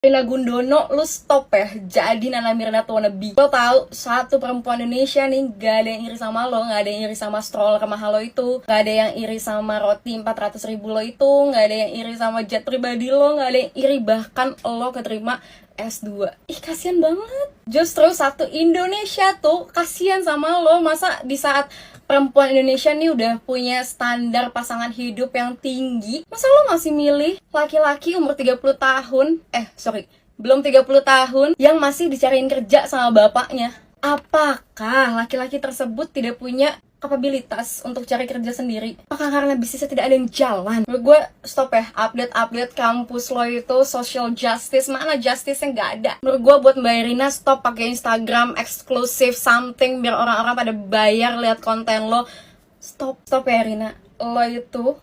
Erina Gudono, lu stop ya jadi Nana Mirdad wannabe. Lo tahu satu perempuan Indonesia nih gak ada yang iri sama lo, gak ada yang iri sama stroller mahal lo itu, gak ada yang iri sama roti 400.000 lo itu, gak ada yang iri sama jet pribadi lo, gak ada yang iri bahkan lo keterima S2. Ih kasihan banget. Justru satu Indonesia tuh kasihan sama lo. Masa di saat perempuan Indonesia nih udah punya standar pasangan hidup yang tinggi, masa lo masih milih laki-laki umur 30 tahun, belum 30 tahun yang masih dicariin kerja sama bapaknya? Apakah laki-laki tersebut tidak punya kapabilitas untuk cari kerja sendiri? Apakah karena bisnisnya tidak ada yang jalan? Menurut gue stop ya, update kampus lo itu social justice, mana justice-nya nggak ada. Menurut gue buat Mbak Erina stop pakai Instagram eksklusif something biar orang-orang pada bayar lihat konten lo. Stop ya Erina, lo itu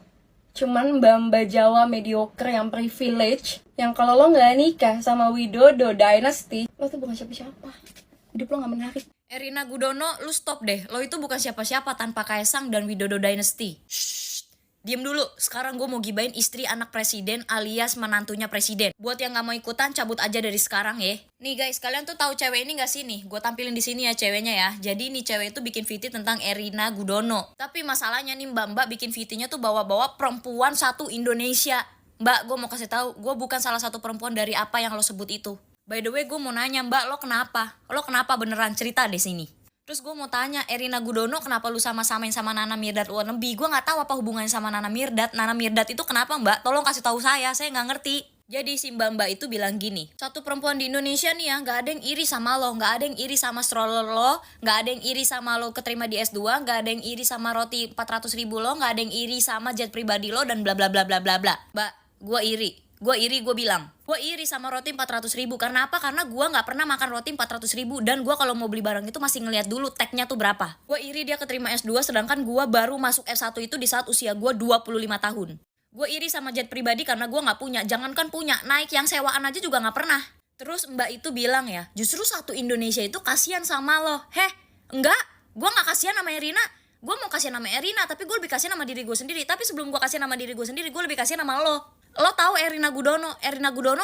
cuman mbak-mbak Jawa mediocre yang privilege, yang kalau lo nggak nikah sama Widodo Dynasty, lo tuh bukan siapa-siapa. Hidup lo gak menarik. Erina Gudono, lu stop deh. Lo itu bukan siapa-siapa tanpa Kaesang dan Widodo Dynasty. Shh, diem dulu. Sekarang gue mau gibain istri anak presiden alias menantunya presiden. Buat yang gak mau ikutan, cabut aja dari sekarang ya. Nih guys, kalian tuh tahu cewek ini gak sih nih? Gue tampilin di sini ya ceweknya ya. Jadi nih cewek itu bikin VT tentang Erina Gudono. Tapi masalahnya nih mbak-mbak bikin VT-nya tuh bawa-bawa perempuan satu Indonesia. Mbak, gue mau kasih tahu, gue bukan salah satu perempuan dari apa yang lo sebut itu. By the way, gue mau nanya, Mbak, lo kenapa? Lo kenapa beneran cerita di sini? Terus gue mau tanya, Erina Gudono kenapa lu sama-samain sama Nana Mirdad wannabe? Gue nggak tahu apa hubungannya sama Nana Mirdad. Nana Mirdad itu kenapa, Mbak? Tolong kasih tahu saya nggak ngerti. Jadi si mbak-mbak itu bilang gini, satu perempuan di Indonesia nih ya, nggak ada yang iri sama lo, nggak ada yang iri sama stroller lo, nggak ada yang iri sama lo keterima di S2, nggak ada yang iri sama roti 400.000 lo, nggak ada yang iri sama jet pribadi lo dan bla bla bla bla bla bla. Mbak, gue iri, gue bilang. Gue iri sama roti 400.000. Karena apa? Karena gue gak pernah makan roti 400.000. Dan gue kalau mau beli barang itu masih ngeliat dulu tagnya tuh berapa. Gue iri dia keterima S2 sedangkan gue baru masuk S1 itu di saat usia gue 25 tahun. Gue iri sama jet pribadi karena gue gak punya. Jangankan punya, naik yang sewaan aja juga gak pernah. Terus mbak itu bilang ya, justru satu Indonesia itu kasihan sama lo. Enggak, gue gak kasihan sama Erina. Gue mau kasihan sama Erina, tapi gue lebih kasihan sama diri gue sendiri. Tapi sebelum gue kasihan sama diri gue sendiri, gue lebih kasihan sama lo. Lo tahu Erina Gudono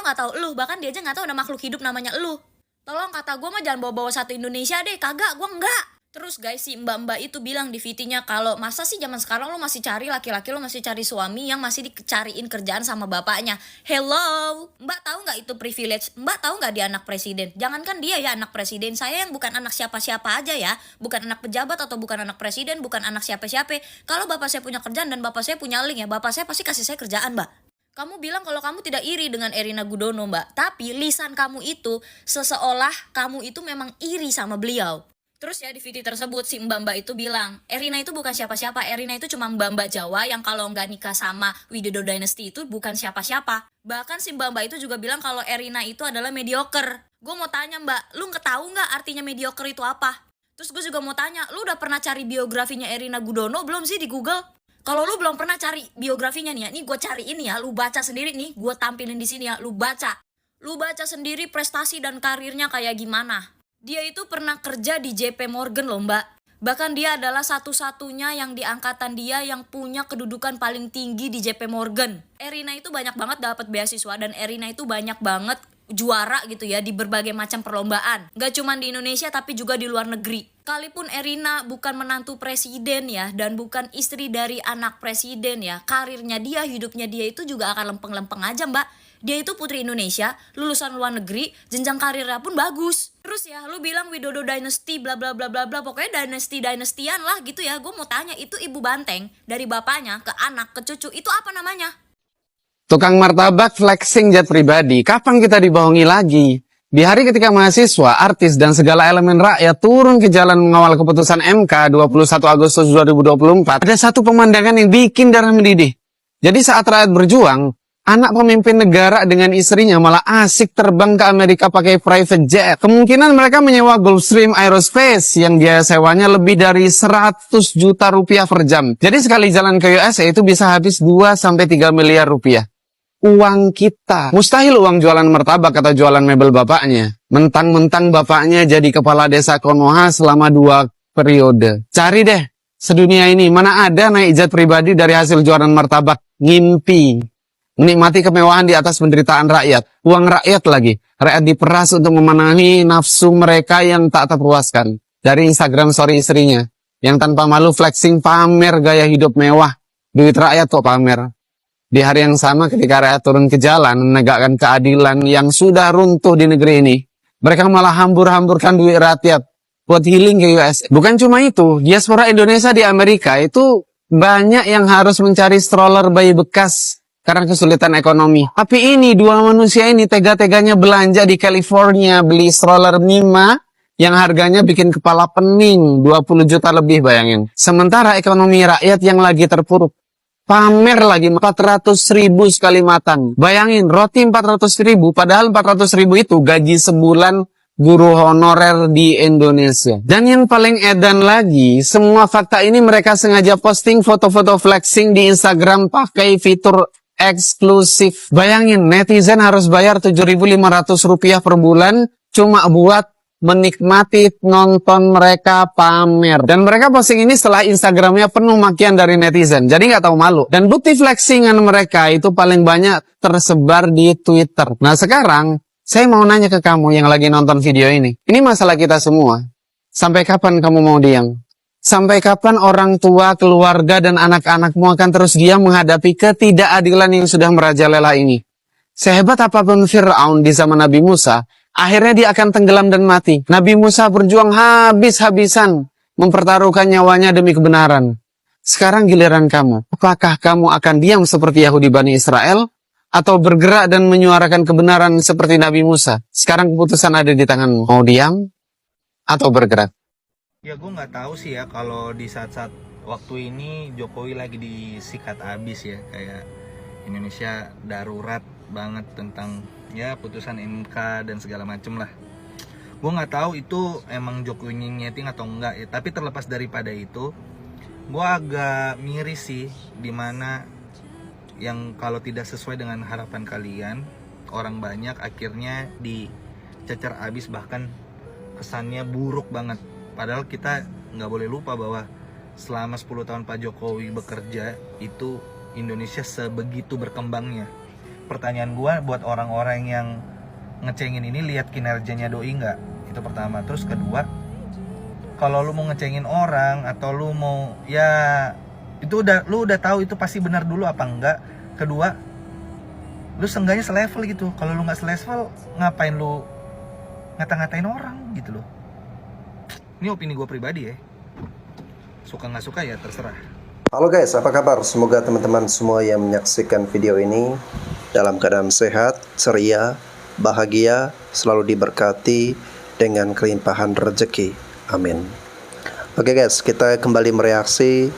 nggak tahu lu, bahkan dia aja nggak tahu ada makhluk hidup namanya lu. Tolong kata gue mah jangan bawa-bawa satu Indonesia deh, kagak, gue enggak. Terus guys, si mbak-mbak itu bilang di VT-nya kalau masa sih zaman sekarang lo masih cari laki-laki, lo masih cari suami yang masih dicariin kerjaan sama bapaknya. Hello, mbak tahu nggak itu privilege? Mbak tahu nggak dia anak presiden? Jangankan dia ya anak presiden, saya yang bukan anak siapa-siapa aja ya, bukan anak pejabat atau bukan anak presiden, bukan anak siapa-siapa. Kalau bapak saya punya kerjaan dan bapak saya punya link ya, bapak saya pasti kasih saya kerjaan, mbak. Kamu bilang kalau kamu tidak iri dengan Erina Gudono, mbak. Tapi lisan kamu itu seseolah kamu itu memang iri sama beliau. Terus ya di video tersebut si mbak-mbak itu bilang, Erina itu bukan siapa-siapa. Erina itu cuma mbak-mbak Jawa yang kalau nggak nikah sama Widodo Dynasty itu bukan siapa-siapa. Bahkan si mbak-mbak itu juga bilang kalau Erina itu adalah mediocre. Gue mau tanya mbak, lu tahu nggak artinya mediocre itu apa? Terus gue juga mau tanya, lu udah pernah cari biografinya Erina Gudono belum sih di Google? Kalau lu belum pernah cari biografinya nih ya, nih gue cari ini ya, lu baca sendiri nih, gue tampilin di sini ya, lu baca. Lu baca sendiri prestasi dan karirnya kayak gimana. Dia itu pernah kerja di JP Morgan loh mbak. Bahkan dia adalah satu-satunya yang di angkatan dia yang punya kedudukan paling tinggi di JP Morgan. Erina itu banyak banget dapat beasiswa dan Erina itu banyak banget juara gitu ya di berbagai macam perlombaan. Gak cuma di Indonesia tapi juga di luar negeri. Sekalipun Erina bukan menantu presiden ya dan bukan istri dari anak presiden ya, karirnya dia, hidupnya dia itu juga akan lempeng-lempeng aja mbak. Dia itu putri Indonesia, lulusan luar negeri, jenjang karirnya pun bagus. Terus ya lu bilang Widodo Dynasty bla bla bla bla bla, pokoknya dynastian lah gitu ya. Gue mau tanya, itu ibu banteng dari bapaknya ke anak ke cucu itu apa namanya? Tukang martabak flexing jet pribadi, kapan kita dibohongi lagi? Di hari ketika mahasiswa, artis, dan segala elemen rakyat turun ke jalan mengawal keputusan MK 21 Agustus 2024, ada satu pemandangan yang bikin darah mendidih. Jadi saat rakyat berjuang, anak pemimpin negara dengan istrinya malah asik terbang ke Amerika pakai private jet. Kemungkinan mereka menyewa Gulfstream Aerospace yang biaya sewanya lebih dari 100 juta rupiah per jam. Jadi sekali jalan ke USA itu bisa habis 2-3 miliar rupiah. Uang kita. Mustahil uang jualan martabak atau jualan mebel bapaknya. Mentang-mentang bapaknya jadi kepala desa Konoha selama 2 periode. Cari deh, sedunia ini mana ada naik jet pribadi dari hasil jualan martabak. Ngimpi. Menikmati kemewahan di atas penderitaan rakyat. Uang rakyat lagi. Rakyat diperas untuk memenuhi nafsu mereka yang tak terpuaskan. Dari Instagram story istrinya. Yang tanpa malu flexing pamer gaya hidup mewah. Duit rakyat kok pamer. Di hari yang sama ketika rakyat turun ke jalan menegakkan keadilan yang sudah runtuh di negeri ini. Mereka malah hambur-hamburkan duit rakyat buat healing ke US. Bukan cuma itu. Diaspora Indonesia di Amerika itu banyak yang harus mencari stroller bayi bekas karena kesulitan ekonomi. Tapi ini dua manusia ini tega-teganya belanja di California beli stroller Mima yang harganya bikin kepala pening 20 juta lebih bayangin. Sementara ekonomi rakyat yang lagi terpuruk. Pamer lagi 400.000 sekali makan. Bayangin roti 400.000 padahal 400.000 itu gaji sebulan guru honorer di Indonesia. Dan yang paling edan lagi, semua fakta ini mereka sengaja posting foto-foto flexing di Instagram pakai fitur eksklusif. Bayangin, netizen harus bayar Rp7.500 per bulan cuma buat menikmati nonton mereka pamer. Dan mereka posting ini setelah Instagramnya penuh makian dari netizen. Jadi nggak tahu malu. Dan bukti flexingan mereka itu paling banyak tersebar di Twitter. Nah sekarang, saya mau nanya ke kamu yang lagi nonton video ini. Ini masalah kita semua. Sampai kapan kamu mau diam? Sampai kapan orang tua, keluarga, dan anak-anakmu akan terus diam menghadapi ketidakadilan yang sudah merajalela ini? Sehebat apapun Fir'aun di zaman Nabi Musa, akhirnya dia akan tenggelam dan mati. Nabi Musa berjuang habis-habisan mempertaruhkan nyawanya demi kebenaran. Sekarang giliran kamu. Apakah kamu akan diam seperti Yahudi Bani Israel? Atau bergerak dan menyuarakan kebenaran seperti Nabi Musa? Sekarang keputusan ada di tanganmu. Mau diam atau bergerak? Ya gue nggak tahu sih ya kalau di saat-saat waktu ini Jokowi lagi disikat abis ya, kayak Indonesia darurat banget tentang ya putusan MK dan segala macem lah. Gue nggak tahu itu emang Jokowi nyeting atau enggak ya, tapi terlepas daripada itu gue agak miris sih, dimana yang kalau tidak sesuai dengan harapan kalian, orang banyak akhirnya dicecer abis, bahkan kesannya buruk banget. Padahal kita nggak boleh lupa bahwa selama 10 tahun Pak Jokowi bekerja itu Indonesia sebegitu berkembangnya. Pertanyaan gue buat orang-orang yang ngecengin ini, lihat kinerjanya Doi nggak? Itu pertama. Terus kedua, kalau lu mau ngecengin orang atau lu mau ya itu lu udah tahu itu pasti benar dulu apa enggak. Kedua, lu seenggaknya selevel gitu. Kalau lu nggak selevel, ngapain lu ngata-ngatain orang gitu loh. Ini opini gue pribadi ya. Suka nggak suka ya terserah. Halo guys, apa kabar? Semoga teman-teman semua yang menyaksikan video ini dalam keadaan sehat, ceria, bahagia, selalu diberkati dengan kelimpahan rezeki. Amin. Oke guys, kita kembali mereaksi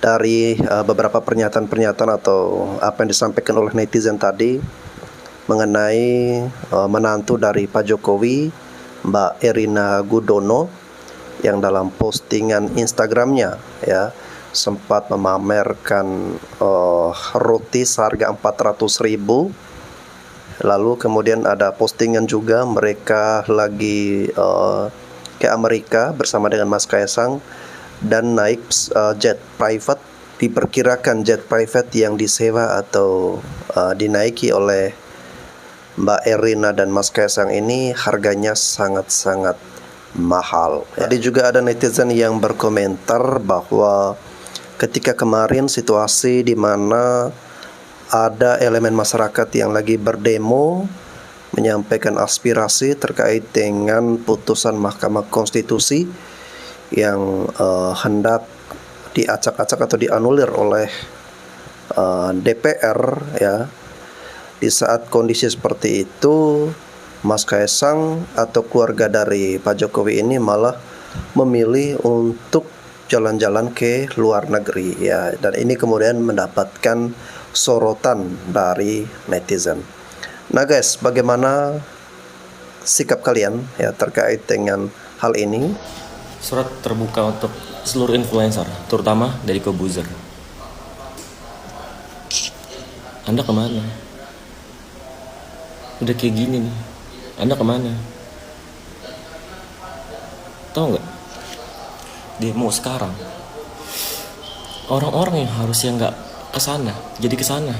dari beberapa pernyataan-pernyataan atau apa yang disampaikan oleh netizen tadi mengenai menantu dari Pak Jokowi, Mbak Erina Gudono, yang dalam postingan Instagramnya ya sempat memamerkan roti seharga 400.000. Lalu kemudian ada postingan juga mereka lagi ke Amerika bersama dengan Mas Kaisang dan naik jet private. Diperkirakan jet private yang disewa atau dinaiki oleh Mbak Erina dan Mas Kaisang ini harganya sangat-sangat mahal. Jadi juga ada netizen yang berkomentar bahwa ketika kemarin situasi di mana ada elemen masyarakat yang lagi berdemo menyampaikan aspirasi terkait dengan putusan Mahkamah Konstitusi yang hendak diacak-acak atau dianulir oleh DPR ya. Di saat kondisi seperti itu, Mas Kaisang atau keluarga dari Pak Jokowi ini malah memilih untuk jalan-jalan ke luar negeri ya, dan ini kemudian mendapatkan sorotan dari netizen. Nah guys, bagaimana sikap kalian ya terkait dengan hal ini? Surat terbuka untuk seluruh influencer, terutama dari Kobuzer. Anda kemana? Udah kayak gini nih, Anda kemana? Tahu nggak? Demo sekarang, orang-orang yang harusnya nggak kesana jadi kesana.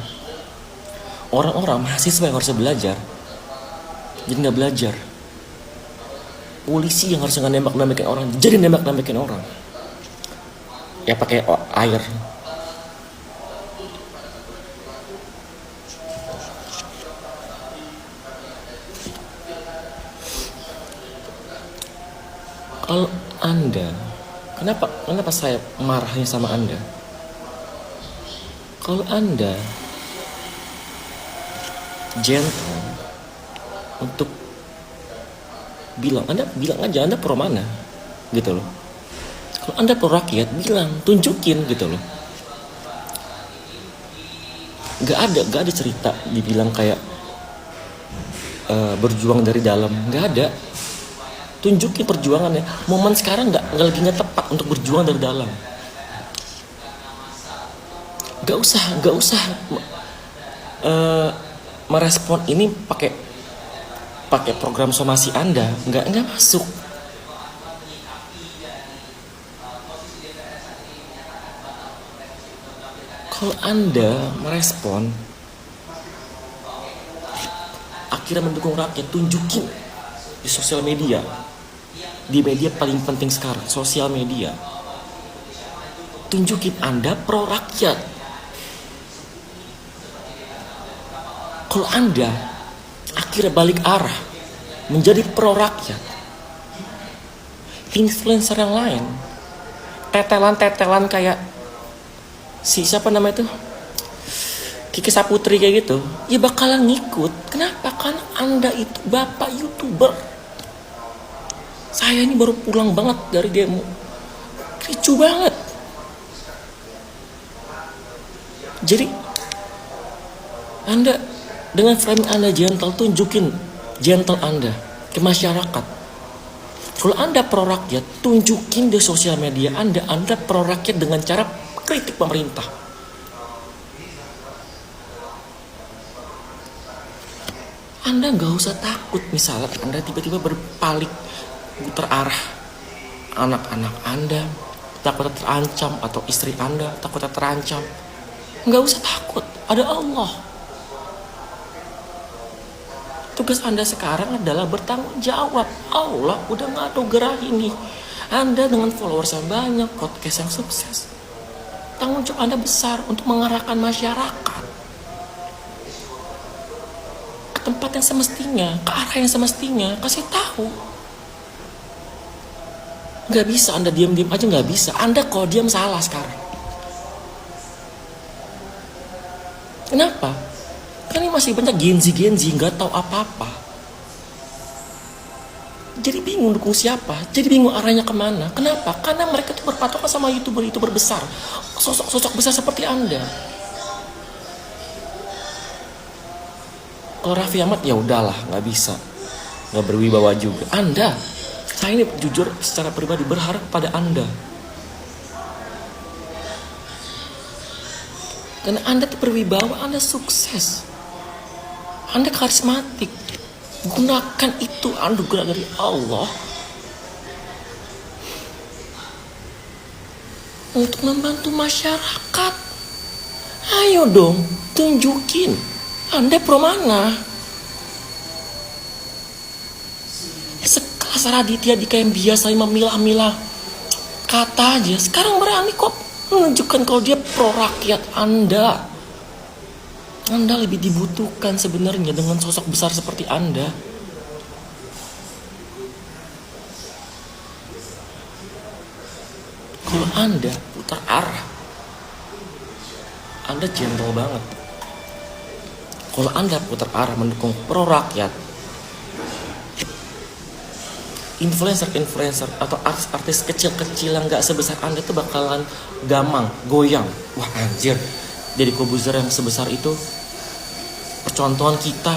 orang-orang mahasiswa yang harusnya belajar jadi nggak belajar. Polisi yang harusnya nggak nembak-nembakin orang jadi nembak-nembakin orang. Ya pakai air. Kalau Anda, kenapa saya marahnya sama Anda? Kalau Anda gentle untuk Anda bilang aja Anda pro mana, gitu loh. Kalau Anda pro rakyat, bilang, tunjukin gitu loh. Gak ada cerita dibilang kayak berjuang dari dalam, gak ada. Tunjukin perjuangannya. Momen sekarang lagi nggak tepat untuk berjuang dari dalam. Gak usah merespon ini pakai program somasi Anda, nggak masuk. Kalau Anda merespon akhirnya mendukung rakyat, tunjukin di sosial media, di media paling penting sekarang, sosial media. Tunjukin Anda pro rakyat. Kalau Anda akhirnya balik arah menjadi pro rakyat, influencer yang lain tetelan kayak siapa nama itu, Kiki Saputri kayak gitu, ya bakalan ngikut. Kenapa? Karena Anda itu bapak YouTuber. Saya ini baru pulang banget dari demo, ricu banget. Jadi Anda dengan framing Anda gentle, tunjukin gentle Anda ke masyarakat. Kalau Anda pro rakyat, tunjukin di sosial media Anda pro rakyat dengan cara kritik pemerintah. Anda nggak usah takut misalnya Anda tiba-tiba berbalik, putar arah anak-anak Anda takut terancam, atau istri Anda takut terancam. Nggak usah takut, ada Allah. Tugas Anda sekarang adalah bertanggung jawab. Allah udah nganugerah ini Anda dengan followers yang banyak, podcast yang sukses. Tanggung jawab Anda besar untuk mengarahkan masyarakat ke tempat yang semestinya, ke arah yang semestinya. Kasih tahu. Gak bisa Anda diam-diam aja, gak bisa. Anda kalau diam salah sekarang. Kenapa? Karena ini masih banyak genzi gak tahu apa-apa. Jadi bingung dukung siapa, jadi bingung arahnya kemana. Kenapa? Karena mereka tuh berpatokan sama YouTuber besar, sosok besar seperti Anda. Kalau Raffi Ahmad ya udahlah, nggak bisa, nggak berwibawa juga. Saya ini jujur secara pribadi berharap pada Anda. Karena Anda tuh berwibawa, Anda sukses, Anda karismatik. Gunakan itu anugerah dari Allah untuk membantu masyarakat. Ayo dong, tunjukin Anda pro mana. Sekelas Raditya Dika yang biasa memilah-milah kata aja, sekarang berani kok menunjukkan kalau dia pro rakyat. Anda lebih dibutuhkan sebenarnya dengan sosok besar seperti Anda. Kalau Anda putar arah, Anda gentle banget. Kalau Anda putar arah mendukung pro rakyat, influencer atau artis kecil-kecil yang gak sebesar Anda tuh bakalan gamang, goyang. Wah anjir, Deddy Corbuzier yang sebesar itu, percontohan kita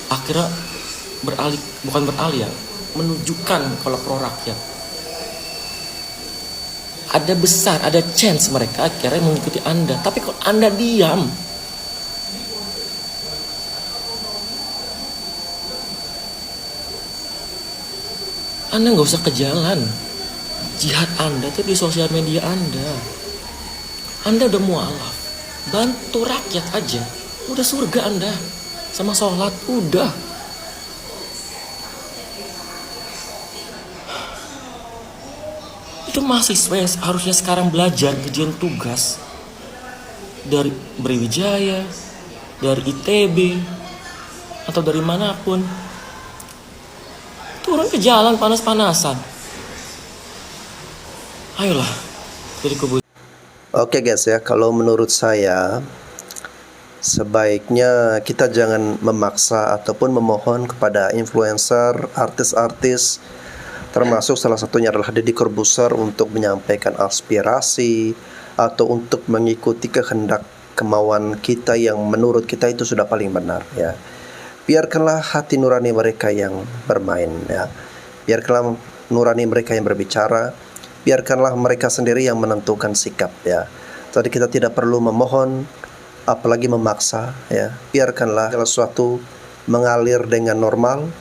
akhirnya menunjukkan kalau pro rakyat. Ada besar, ada chance mereka akhirnya mengikuti Anda. Tapi kalau Anda diam, Anda gak usah ke jalan. Jihad Anda tuh di sosial media Anda. Anda udah mualaf, bantu rakyat aja. Udah surga Anda. Sama sholat, udah. Itu mahasiswa yang harusnya sekarang belajar kerjaan tugas. Dari Brawijaya, dari ITB, atau dari manapun. Turun ke jalan panas-panasan. Ayolah, jadi kubu. Oke guys ya, kalau menurut saya sebaiknya kita jangan memaksa ataupun memohon kepada influencer, artis-artis, termasuk salah satunya adalah Deddy Corbuzier untuk menyampaikan aspirasi atau untuk mengikuti kehendak kemauan kita yang menurut kita itu sudah paling benar ya. Biarkanlah hati nurani mereka yang bermain ya. Biarkanlah nurani mereka yang berbicara. Biarkanlah mereka sendiri yang menentukan sikap ya. Jadi kita tidak perlu memohon, apalagi memaksa ya. Biarkanlah segala sesuatu mengalir dengan normal,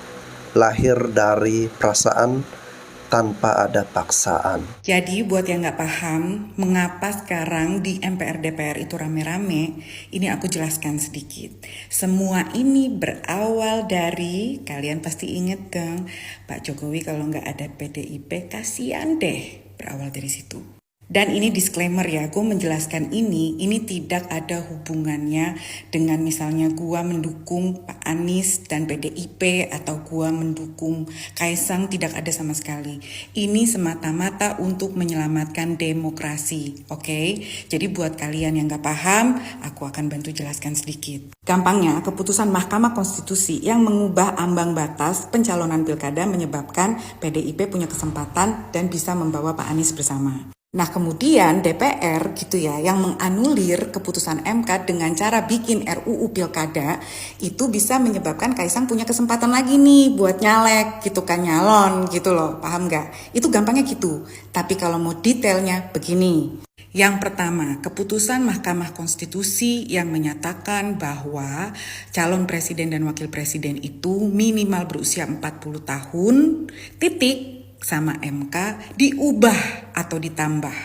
lahir dari perasaan tanpa ada paksaan. Jadi buat yang nggak paham mengapa sekarang di MPR DPR itu rame-rame, ini aku jelaskan sedikit. Semua ini berawal dari, kalian pasti inget dong, Pak Jokowi kalau nggak ada PDIP kasihan deh, berawal dari situ. Dan ini disclaimer ya, gue menjelaskan ini tidak ada hubungannya dengan misalnya gue mendukung Pak Anies dan PDIP atau gue mendukung Kaisang, tidak ada sama sekali. Ini semata-mata untuk menyelamatkan demokrasi, oke? Jadi buat kalian yang gak paham, aku akan bantu jelaskan sedikit. Gampangnya, keputusan Mahkamah Konstitusi yang mengubah ambang batas pencalonan pilkada menyebabkan PDIP punya kesempatan dan bisa membawa Pak Anies bersama. Nah kemudian DPR gitu ya yang menganulir keputusan MK dengan cara bikin RUU Pilkada itu bisa menyebabkan Kaisang punya kesempatan lagi nih buat nyalek gitu kan, nyalon gitu loh, paham gak? Itu gampangnya gitu, tapi kalau mau detailnya begini. Yang pertama, keputusan Mahkamah Konstitusi yang menyatakan bahwa calon presiden dan wakil presiden itu minimal berusia 40 tahun, titik, sama MK diubah atau ditambah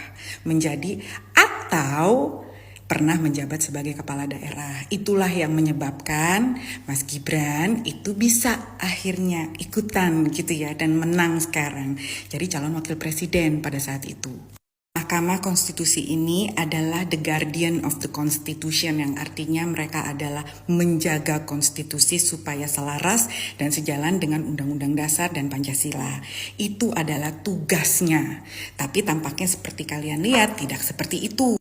menjadi atau pernah menjabat sebagai kepala daerah. Itulah yang menyebabkan Mas Gibran itu bisa akhirnya ikutan gitu ya dan menang sekarang jadi calon wakil presiden pada saat itu. Mahkamah Konstitusi ini adalah the guardian of the Constitution, yang artinya mereka adalah menjaga konstitusi supaya selaras dan sejalan dengan Undang-Undang Dasar dan Pancasila. Itu adalah tugasnya. Tapi tampaknya seperti kalian lihat tidak seperti itu.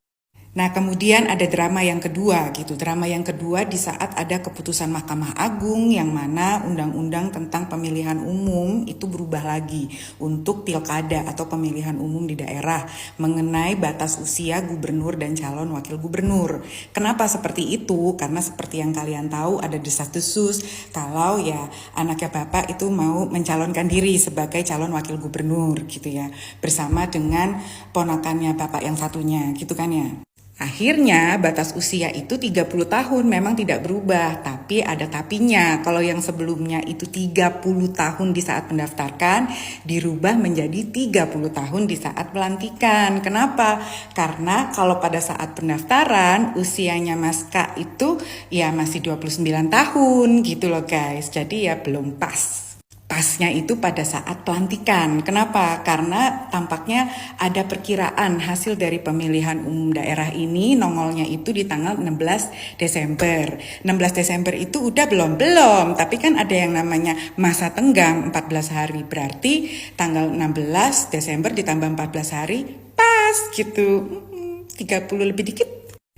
Nah kemudian ada drama yang kedua gitu. Drama yang kedua di saat ada keputusan Mahkamah Agung yang mana undang-undang tentang pemilihan umum itu berubah lagi untuk pilkada atau pemilihan umum di daerah mengenai batas usia gubernur dan calon wakil gubernur. Kenapa seperti itu? Karena seperti yang kalian tahu ada desas-desus kalau ya anaknya bapak itu mau mencalonkan diri sebagai calon wakil gubernur gitu ya. Bersama dengan ponakannya bapak yang satunya gitu kan ya. Akhirnya batas usia itu 30 tahun memang tidak berubah, tapi ada tapinya. Kalau yang sebelumnya itu 30 tahun di saat mendaftarkan, dirubah menjadi 30 tahun di saat pelantikan. Kenapa? Karena kalau pada saat pendaftaran usianya Mas K itu ya masih 29 tahun gitu loh guys. Jadi ya belum pas. Pasnya itu pada saat pelantikan. Kenapa? Karena tampaknya ada perkiraan hasil dari pemilihan umum daerah ini nongolnya itu di tanggal 16 Desember. 16 Desember itu udah belum, tapi kan ada yang namanya masa tenggang 14 hari. Berarti tanggal 16 Desember ditambah 14 hari pas gitu. 30 lebih dikit.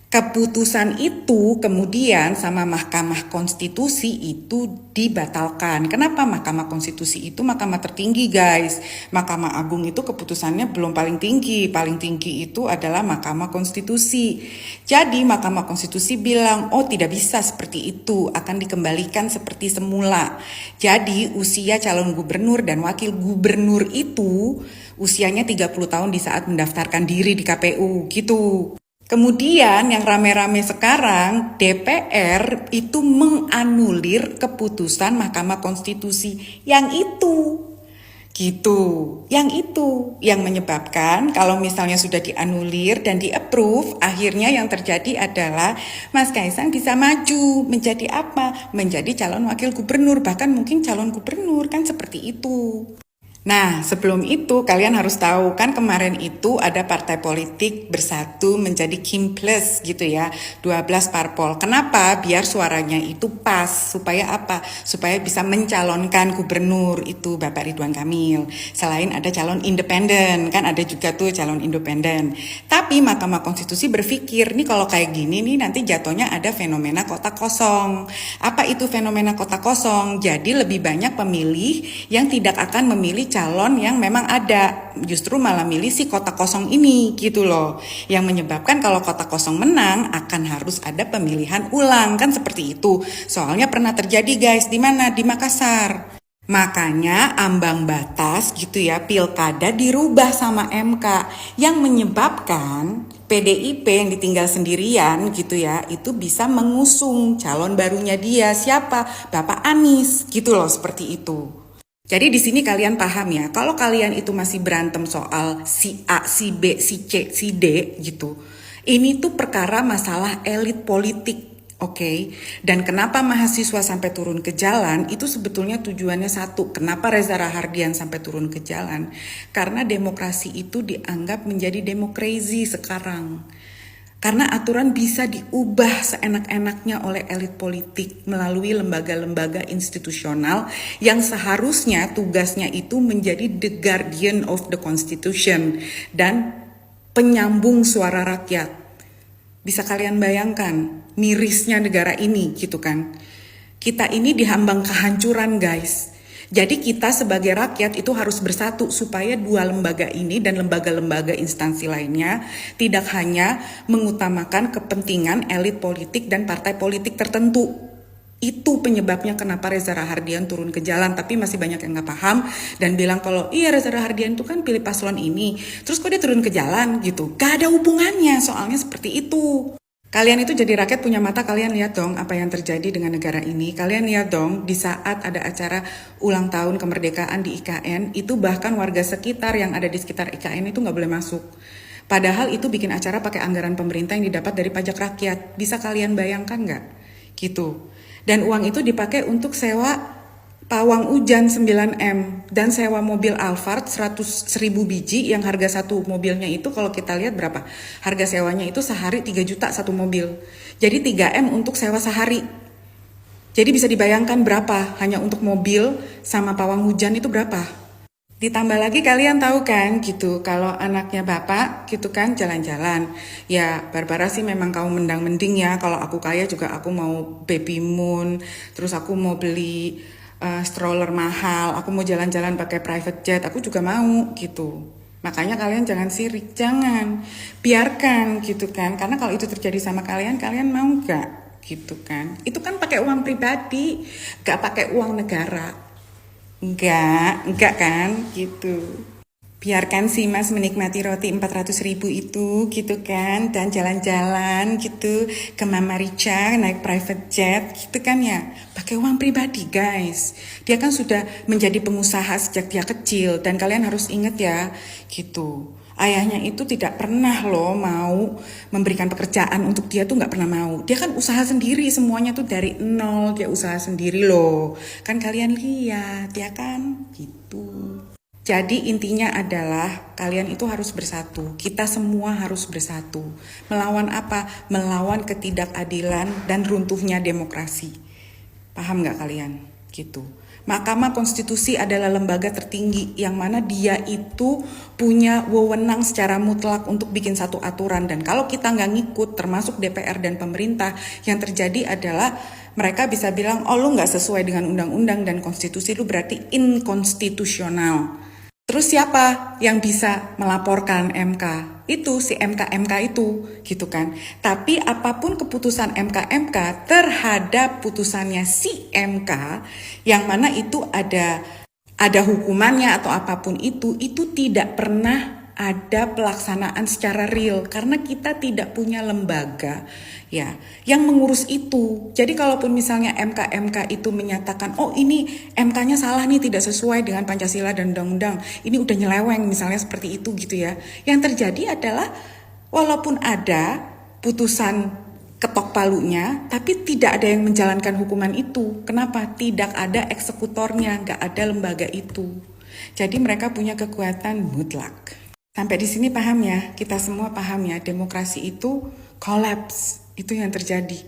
Keputusan itu kemudian sama Mahkamah Konstitusi itu dibatalkan. Kenapa? Mahkamah Konstitusi itu mahkamah tertinggi guys. Mahkamah Agung itu keputusannya belum paling tinggi. Paling tinggi itu adalah Mahkamah Konstitusi. Jadi Mahkamah Konstitusi bilang, oh tidak bisa seperti itu, akan dikembalikan seperti semula. Jadi usia calon gubernur dan wakil gubernur itu usianya 30 tahun di saat mendaftarkan diri di KPU gitu. Kemudian yang rame-rame sekarang DPR itu menganulir keputusan Mahkamah Konstitusi yang itu. Gitu. Yang itu yang menyebabkan kalau misalnya sudah dianulir dan di-approve, akhirnya yang terjadi adalah Mas Kaisang bisa maju menjadi apa? Menjadi calon wakil gubernur, bahkan mungkin calon gubernur, kan seperti itu. Nah, sebelum itu kalian harus tahu kan kemarin itu ada partai politik bersatu menjadi Kim Plus gitu ya, 12 parpol. Kenapa? Biar suaranya itu pas, supaya apa? Supaya bisa mencalonkan gubernur itu Bapak Ridwan Kamil. Selain ada calon independen, kan ada juga tuh calon independen. Tapi Mahkamah Konstitusi berpikir, nih kalau kayak gini nih nanti jatuhnya ada fenomena kotak kosong. Apa itu fenomena kotak kosong? Jadi lebih banyak pemilih yang tidak akan memilih calon yang memang ada, justru malah milih si kotak kosong ini gitu loh. Yang menyebabkan kalau kotak kosong menang akan harus ada pemilihan ulang, kan seperti itu. Soalnya pernah terjadi guys, di mana? Di Makassar. Makanya ambang batas gitu ya pilkada dirubah sama MK yang menyebabkan PDIP yang ditinggal sendirian gitu ya itu bisa mengusung calon barunya dia siapa? Bapak Anies gitu loh, seperti itu. Jadi di sini kalian paham ya, kalau kalian itu masih berantem soal si A, si B, si C, si D gitu. Ini tuh perkara masalah elit politik, oke? Dan kenapa mahasiswa sampai turun ke jalan, itu sebetulnya tujuannya satu. Kenapa Reza Rahardian sampai turun ke jalan? Karena demokrasi itu dianggap menjadi demokrasi sekarang. Karena aturan bisa diubah seenak-enaknya oleh elit politik melalui lembaga-lembaga institusional yang seharusnya tugasnya itu menjadi the guardian of the constitution dan penyambung suara rakyat. Bisa kalian bayangkan mirisnya negara ini gitu kan. Kita ini dihambang kehancuran guys. Jadi kita sebagai rakyat itu harus bersatu supaya dua lembaga ini dan lembaga-lembaga instansi lainnya tidak hanya mengutamakan kepentingan elit politik dan partai politik tertentu. Itu penyebabnya kenapa Reza Rahardian turun ke jalan, tapi masih banyak yang gak paham dan bilang kalau iya Reza Rahardian itu kan pilih paslon ini, terus kok dia turun ke jalan gitu. Gak ada hubungannya, soalnya seperti itu. Kalian itu jadi rakyat punya mata, kalian lihat dong apa yang terjadi dengan negara ini. Kalian lihat dong di saat ada acara ulang tahun kemerdekaan di IKN, itu bahkan warga sekitar yang ada di sekitar IKN itu nggak boleh masuk. Padahal itu bikin acara pakai anggaran pemerintah yang didapat dari pajak rakyat. Bisa kalian bayangkan nggak? Gitu. Dan uang itu dipakai untuk sewa pawang hujan 9M dan sewa mobil Alphard 100.000 biji yang harga satu mobilnya itu kalau kita lihat berapa? Harga sewanya itu sehari 3 juta satu mobil. Jadi 3M untuk sewa sehari. Jadi bisa dibayangkan berapa hanya untuk mobil sama pawang hujan itu berapa? Ditambah lagi kalian tahu kan gitu kalau anaknya bapak gitu kan jalan-jalan. Ya Barbara sih memang kaum mendang-mending ya, kalau aku kaya juga aku mau baby moon, terus aku mau beli stroller mahal, aku mau jalan-jalan pakai private jet, aku juga mau gitu. Makanya kalian jangan sirik, jangan, biarkan gitu kan. Karena kalau itu terjadi sama kalian, kalian mau gak gitu kan? Itu kan pakai uang pribadi, gak pakai uang negara. Enggak kan gitu. Biarkan si mas menikmati roti 400.000 itu gitu kan, dan jalan-jalan gitu ke Mama Rica naik private jet gitu kan ya, pakai uang pribadi guys. Dia kan sudah menjadi pengusaha sejak dia kecil dan kalian harus ingat ya gitu. Ayahnya itu tidak pernah loh mau memberikan pekerjaan untuk dia tuh nggak pernah mau. Dia kan usaha sendiri semuanya tuh dari nol, dia usaha sendiri loh. Kan kalian lihat ya kan gitu. Jadi intinya adalah kalian itu harus bersatu. Kita semua harus bersatu. Melawan apa? Melawan ketidakadilan dan runtuhnya demokrasi. Paham gak kalian? Gitu. Mahkamah Konstitusi adalah lembaga tertinggi yang mana dia itu punya wewenang secara mutlak untuk bikin satu aturan. Dan kalau kita nggak ngikut, termasuk DPR dan pemerintah, yang terjadi adalah mereka bisa bilang, oh lu nggak sesuai dengan undang-undang dan konstitusi, lu berarti inkonstitusional. Terus siapa yang bisa melaporkan MK? Itu si MK-MK itu gitu kan. Tapi apapun keputusan MK-MK terhadap putusannya si MK yang mana itu ada hukumannya atau apapun itu tidak pernah ada pelaksanaan secara real karena kita tidak punya lembaga ya yang mengurus itu. Jadi kalaupun misalnya MK itu menyatakan oh ini MK-nya salah nih, tidak sesuai dengan Pancasila dan undang-undang, ini udah nyeleweng misalnya seperti itu gitu ya. Yang terjadi adalah walaupun ada putusan ketok palunya, tapi tidak ada yang menjalankan hukuman itu. Kenapa? Tidak ada eksekutornya, nggak ada lembaga itu. Jadi mereka punya kekuatan mutlak. Sampai di sini paham ya? Kita semua paham ya, demokrasi itu collapse, itu yang terjadi.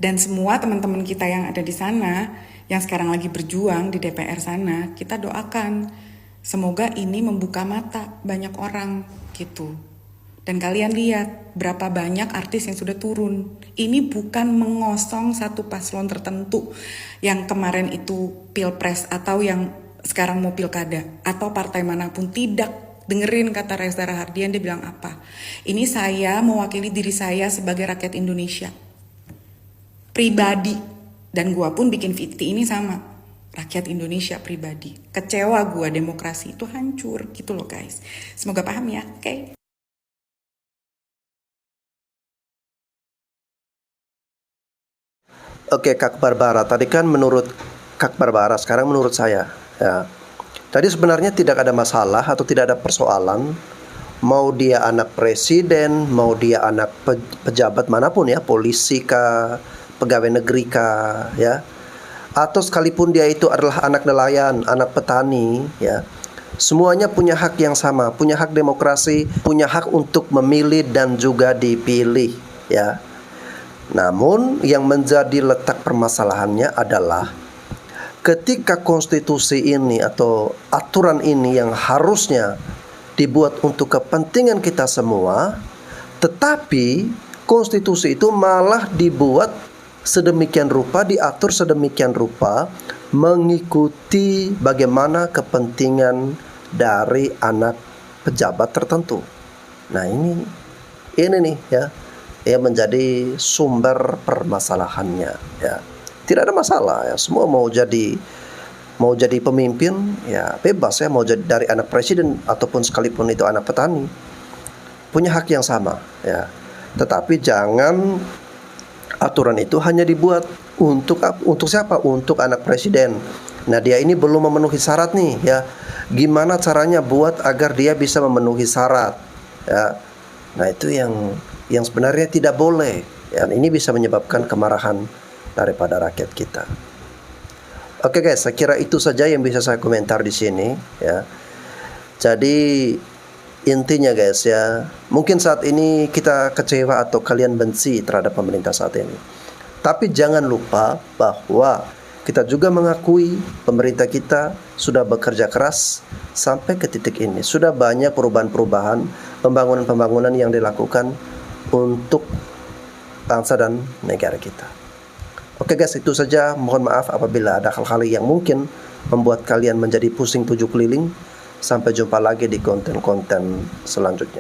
Dan semua teman-teman kita yang ada di sana, yang sekarang lagi berjuang di DPR sana, kita doakan semoga ini membuka mata banyak orang gitu. Dan kalian lihat berapa banyak artis yang sudah turun. Ini bukan mengosong satu paslon tertentu yang kemarin itu pilpres atau yang sekarang mau pilkada atau partai manapun, tidak. Dengerin kata Reza Rahardian, dia bilang apa? Ini saya mewakili diri saya sebagai rakyat Indonesia. Pribadi. Dan gua pun bikin VT ini sama. Rakyat Indonesia pribadi. Kecewa gua demokrasi itu hancur gitu loh guys. Semoga paham ya, oke? Oke, Kak Barbara, tadi kan menurut Kak Barbara, sekarang menurut saya ya. Tadi sebenarnya tidak ada masalah atau tidak ada persoalan mau dia anak presiden, mau dia anak pejabat manapun ya, polisi kah, pegawai negeri kah ya. Atau sekalipun dia itu adalah anak nelayan, anak petani ya. Semuanya punya hak yang sama, punya hak demokrasi, punya hak untuk memilih dan juga dipilih ya. Namun yang menjadi letak permasalahannya adalah ketika konstitusi ini atau aturan ini yang harusnya dibuat untuk kepentingan kita semua, tetapi konstitusi itu malah dibuat sedemikian rupa, diatur sedemikian rupa mengikuti bagaimana kepentingan dari anak pejabat tertentu. Nah ini nih ya, yang menjadi sumber permasalahannya ya. Tidak ada masalah ya, semua mau jadi pemimpin ya bebas ya, mau jadi dari anak presiden ataupun sekalipun itu anak petani, punya hak yang sama ya. Tetapi jangan aturan itu hanya dibuat untuk siapa? Untuk anak presiden. Nah dia ini belum memenuhi syarat nih ya, gimana caranya buat agar dia bisa memenuhi syarat ya. Nah itu yang sebenarnya tidak boleh ya. Ini bisa menyebabkan kemarahan daripada rakyat kita. Oke guys, saya kira itu saja yang bisa saya komentar di sini ya. Jadi intinya guys ya, mungkin saat ini kita kecewa atau kalian benci terhadap pemerintah saat ini. Tapi jangan lupa bahwa kita juga mengakui pemerintah kita sudah bekerja keras sampai ke titik ini. Sudah banyak perubahan-perubahan, pembangunan-pembangunan yang dilakukan untuk bangsa dan negara kita. Oke guys, itu saja. Mohon maaf apabila ada hal-hal yang mungkin membuat kalian menjadi pusing tujuh keliling. Sampai jumpa lagi di konten-konten selanjutnya.